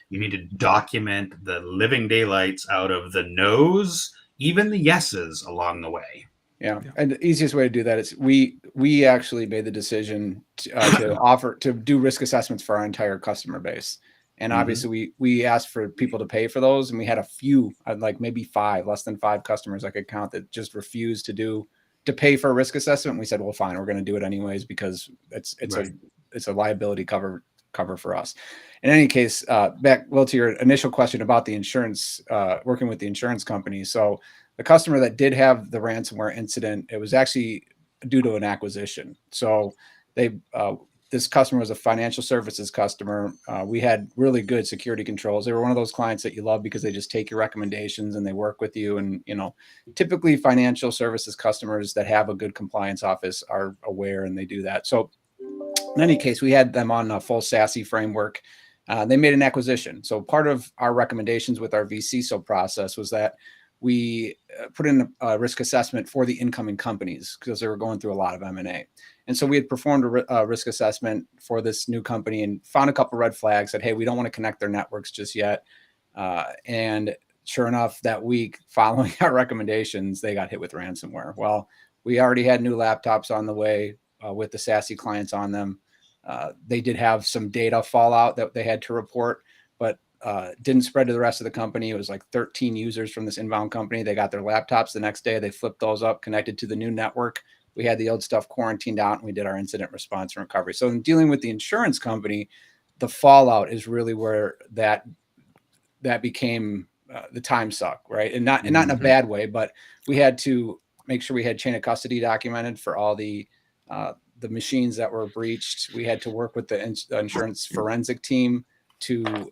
you need to document the living daylights out of the no's, even the yeses along the way. Yeah. And the easiest way to do that is we actually made the decision to do risk assessments for our entire customer base. And obviously we asked for people to pay for those. And we had a few, like maybe less than 5 customers I could count that just refused to pay for a risk assessment. And we said, well, fine, we're going to do it anyways, because it's a liability cover for us. In any case, back, Will, to your initial question about the insurance, working with the insurance company. So the customer that did have the ransomware incident, it was actually due to an acquisition. So they this customer was a financial services customer. We had really good security controls. They were one of those clients that you love because they just take your recommendations and they work with you. And, you know, typically financial services customers that have a good compliance office are aware and they do that. So in any case, we had them on a full SASE framework. They made an acquisition. So part of our recommendations with our vCISO process was that we put in a risk assessment for the incoming companies because they were going through a lot of M&A. And so we had performed a risk assessment for this new company and found a couple red flags, said, hey, we don't want to connect their networks just yet. And sure enough, that week following our recommendations, they got hit with ransomware. Well, we already had new laptops on the way with the SASE clients on them. They did have some data fallout that they had to report, but didn't spread to the rest of the company. It was like 13 users from this inbound company. They got their laptops the next day. They flipped those up, connected to the new network. We had the old stuff quarantined out and we did our incident response and recovery. So in dealing with the insurance company, the fallout is really where that became the time suck, right? And not in a bad way, but we had to make sure we had chain of custody documented for all the machines that were breached. We had to work with the insurance forensic team to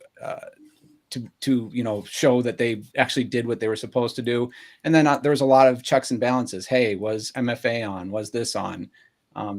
you know, show that they actually did what they were supposed to do. And then there was a lot of checks and balances. Hey, was MFA on? Was this on?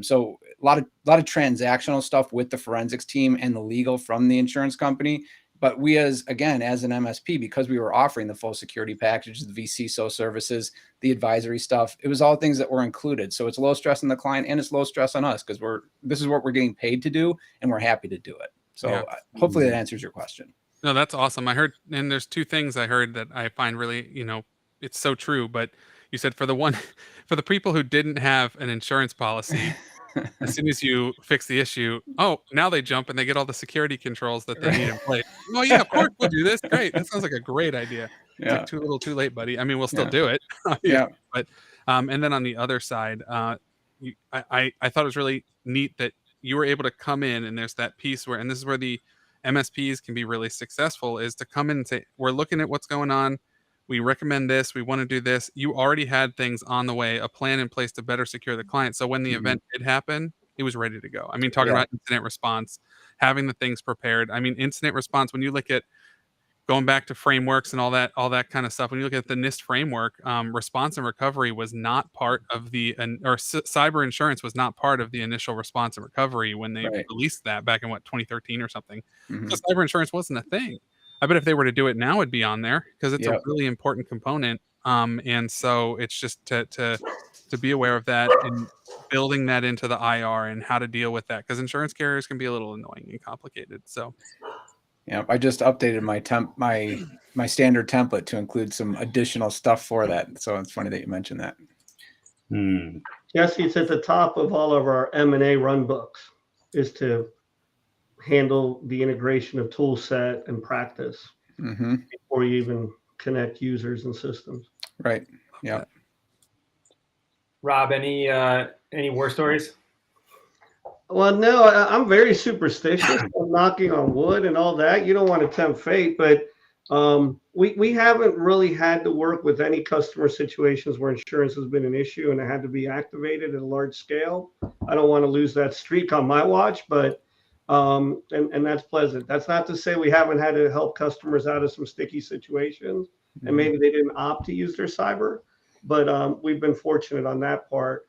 So a lot of transactional stuff with the forensics team and the legal from the insurance company. But we as an MSP, because we were offering the full security package, the vCISO services, the advisory stuff, it was all things that were included. So it's low stress on the client and it's low stress on us because this is what we're getting paid to do and we're happy to do it. So hopefully that answers your question. No, that's awesome. I heard, and there's two things I heard that I find really, you know, it's so true. But you said for the people who didn't have an insurance policy, as soon as you fix the issue, oh, now they jump and they get all the security controls that they need in place. Well, yeah, of course we'll do this. Great. That sounds like a great idea. It's like too little, too late, buddy. I mean, we'll still do it. But, and then on the other side, I thought it was really neat that you were able to come in and there's that piece where, and this is where the MSPs can be really successful, is to come in and say, we're looking at what's going on. We recommend this. We want to do this. You already had things on the way, a plan in place to better secure the client. So when the event did happen, it was ready to go. I mean, talking about incident response, having the things prepared. I mean, incident response, when you look at going back to frameworks and all that kind of stuff, when you look at the NIST framework, response and recovery was not part of cyber insurance was not part of the initial response and recovery when they released that back in 2013 or something. So cyber insurance wasn't a thing. I bet if they were to do it now, it'd be on there because it's a really important component. And so it's just to be aware of that and building that into the IR and how to deal with that, because insurance carriers can be a little annoying and complicated. So. Yeah, I just updated my standard template to include some additional stuff for that. So it's funny that you mentioned that. Jesse, it's at the top of all of our M&A run books is to handle the integration of tool set and practice before you even connect users and systems. Right. Yeah. Rob, any war stories? Well, no, I'm very superstitious. I'm knocking on wood and all that. You don't want to tempt fate, but we haven't really had to work with any customer situations where insurance has been an issue and it had to be activated at a large scale. I don't want to lose that streak on my watch, but and that's pleasant. That's not to say we haven't had to help customers out of some sticky situations and maybe they didn't opt to use their cyber, but we've been fortunate on that part.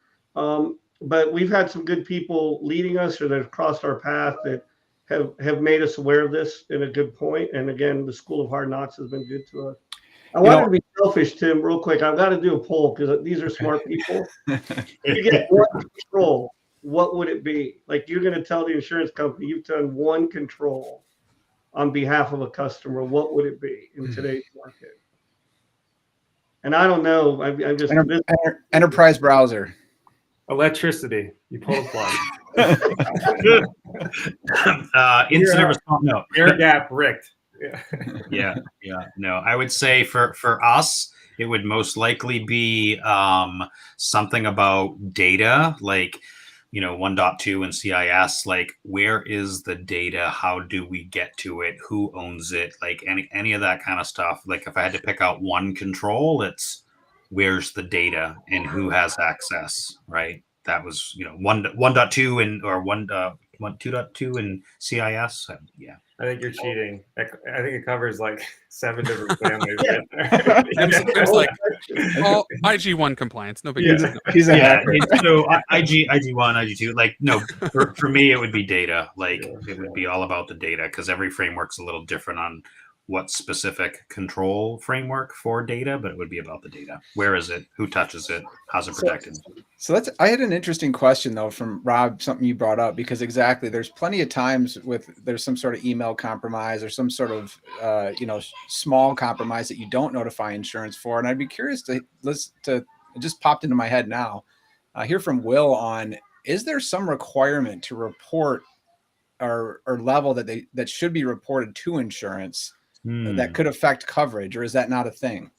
But we've had some good people leading us or that have crossed our path that have made us aware of this in a good point. And again, the School of Hard Knocks has been good to us. I wanted to be selfish, Tim, real quick. I've got to do a poll because these are smart people. If you get one control, what would it be? Like you're going to tell the insurance company you've done one control on behalf of a customer. What would it be in today's market? And I don't know. I'm just enterprise browser. Electricity. You pull the plug. Incident response. No. Air gap rigged. Yeah. No, I would say for us, it would most likely be something about data, like 1.2 and CIS. Like, where is the data? How do we get to it? Who owns it? Like any of that kind of stuff. Like, if I had to pick out one control, it's where's the data and who has access, right? that was 1.2 and or 2.2 and CIS. Yeah. I think you're cheating. I think it covers like 7 different families. Yeah. Right there. There's like all IG1 compliance. No big deal. He's a Yeah, hacker. so IG1, IG2, like no, for me it would be data. Like it would be all about the data because every framework's a little different on what specific control framework for data, but it would be about the data. Where is it? Who touches it? How's it protected? So I had an interesting question though from Rob, something you brought up, because exactly there's plenty of times there's some sort of email compromise or some sort of small compromise that you don't notify insurance for, and I'd be curious to listen to. It just popped into my head now. Hear from Will on: is there some requirement to report or level that should be reported to insurance that could affect coverage, or is that not a thing?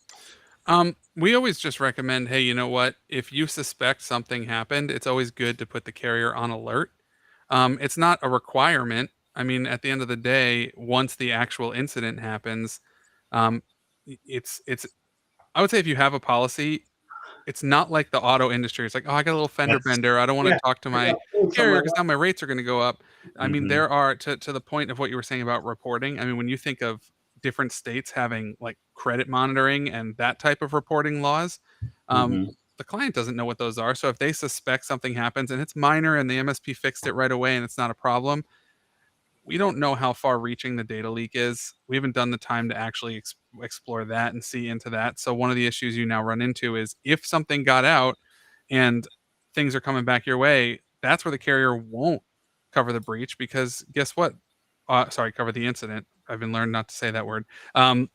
We always just recommend, hey, you know what? If you suspect something happened, it's always good to put the carrier on alert. It's not a requirement. I mean, at the end of the day, once the actual incident happens, it's. I would say if you have a policy, it's not like the auto industry. It's like, oh, I got a little fender bender. I don't want to talk to my carrier because now my rates are going to go up. I mean, there are to the point of what you were saying about reporting. I mean, when you think of different states having like credit monitoring and that type of reporting laws, the client doesn't know what those are. So if they suspect something happens and it's minor and the MSP fixed it right away and it's not a problem, we don't know how far reaching the data leak is. We haven't done the time to actually explore that and see into that. So one of the issues you now run into is if something got out and things are coming back your way, that's where the carrier won't cover the breach, because guess what? Cover the incident. I've been learned not to say that word.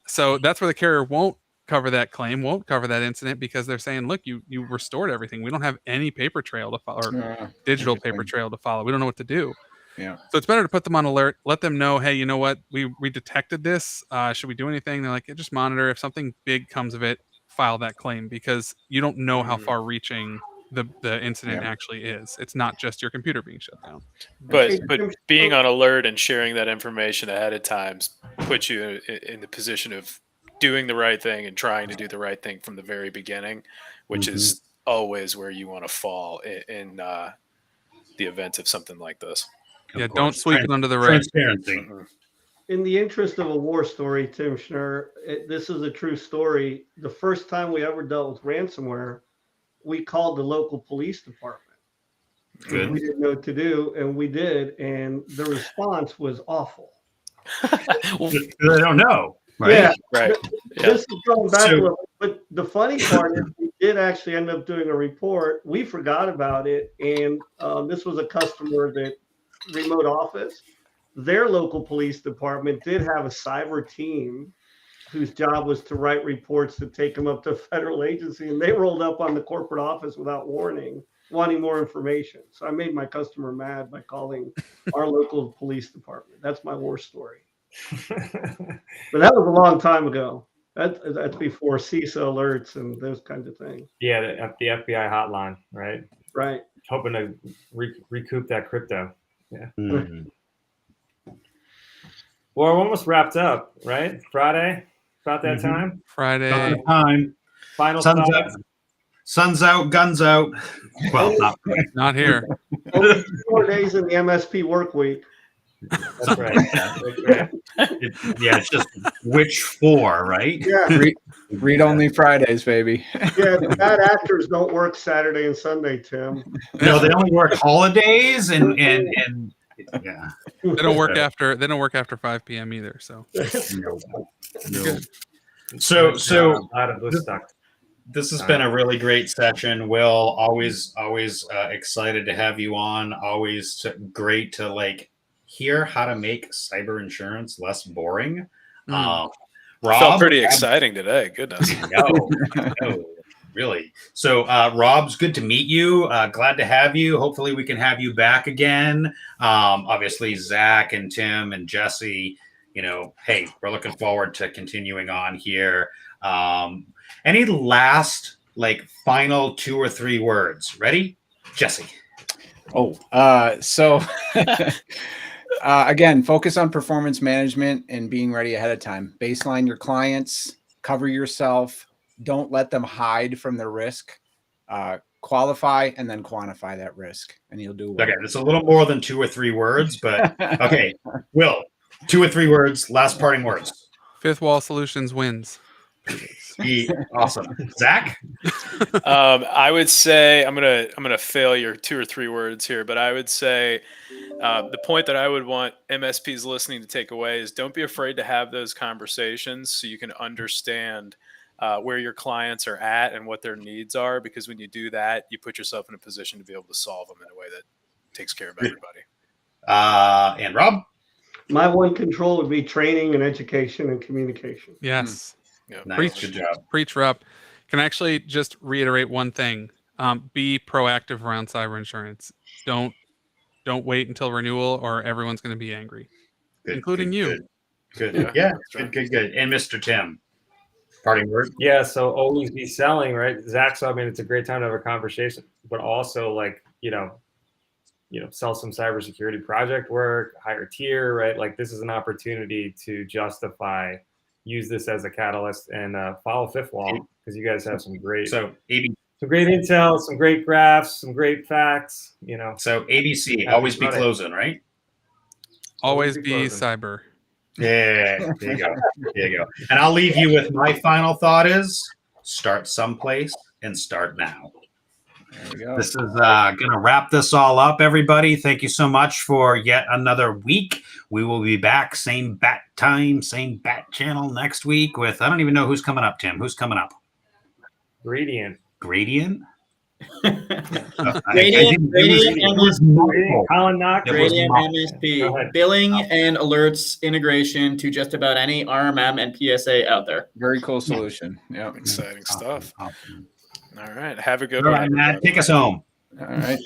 So that's where the carrier won't cover that claim, won't cover that incident, because they're saying, look, you restored everything. We don't have any paper trail to follow, or digital paper trail to follow. We don't know what to do. Yeah. So it's better to put them on alert, let them know, hey, you know what? We detected this. Should we do anything? They're like, just monitor. If something big comes of it, file that claim, because you don't know how far reaching the incident actually is. It's not just your computer being shut down. But being on alert and sharing that information ahead of time puts you in the position of doing the right thing and trying to do the right thing from the very beginning, which is always where you want to fall in the event of something like this. Yeah, don't sweep it under the rug. Transparency. In the interest of a war story, Tim Schnur, this is a true story. The first time we ever dealt with ransomware, we called the local police department. Good. We didn't know what to do, and we did, and the response was awful. They don't know, right? Yeah, Right. This is going back a little, but the funny part is we did actually end up doing a report. We forgot about it, and this was a customer that remote office. Their local police department did have a cyber team whose job was to write reports to take them up to a federal agency, and they rolled up on the corporate office without warning, wanting more information. So I made my customer mad by calling our local police department. That's my war story. But that was a long time ago. That's before CISA alerts and those kinds of things. Yeah, the FBI hotline, right? Right. Hoping to recoup that crypto. Yeah. Well, we're almost wrapped up, right? Friday, about that time. Friday. Time. Final Sun's thoughts. out. Sun's out, guns out. Well, Not here. Only 4 days in the MSP work week. That's right. it's just which four, right? Yeah. Read only Fridays, baby. Yeah, the bad actors don't work Saturday and Sunday, Tim. No, they only work holidays and yeah. They don't work after 5 p.m. either. So No. So out of Woodstock. this has been a really great session. Will, always excited to have you on. Always great to hear how to make cyber insurance less boring. Rob, Felt pretty exciting today. Goodness. No, really. So, Rob's good to meet you. Glad to have you. Hopefully we can have you back again. Obviously, Zach and Tim and Jesse, hey, we're looking forward to continuing on here. Any last, final 2 or 3 words? Ready? Jesse. Again, focus on performance management and being ready ahead of time. Baseline your clients, cover yourself. Don't let them hide from the risk. qualify and then quantify that risk, and you'll do well. Okay, it's a little more than 2 or 3 words, but okay. Will, 2 or 3 words, last parting words. FifthWall Solutions wins. Awesome. Zach? I would say I'm gonna fail your 2 or 3 words here, but I would say the point that I would want MSPs listening to take away is don't be afraid to have those conversations so you can understand where your clients are at and what their needs are, because when you do that, you put yourself in a position to be able to solve them in a way that takes care of everybody. And Rob? My one control would be training and education and communication. Yes. Yeah. Nice. Good job. Preach, Rob. Can I actually just reiterate one thing? Be proactive around cyber insurance. Don't wait until renewal or everyone's going to be angry, including you. Good. Yeah, Good. And Mr. Tim, parting word? Yeah, so always be selling, right? Zach, so I mean, it's a great time to have a conversation, but also like, sell some cybersecurity project work, higher tier, right? Like this is an opportunity to justify, use this as a catalyst, and follow FifthWall, because you guys have some great, So great intel, some great graphs, some great facts, So ABC, Happy always be Friday. closing, right? Always be be closing. cyber. Yeah, there you go. And I'll leave you with my final thought is start someplace and start now. There we go. This is going to wrap this all up, everybody. Thank you so much for yet another week. We will be back, same bat time, same bat channel next week with, I don't even know who's coming up, Tim. Who's coming up? Gradient. Gradient? Gradient MSP. Colin Knox. Gradient Go MSP. ahead. Billing and alerts integration to just about any RMM and PSA out there. Very cool solution. Yeah. Exciting stuff. Awesome. All right. Have a good All one. right, Matt, take us home. All right.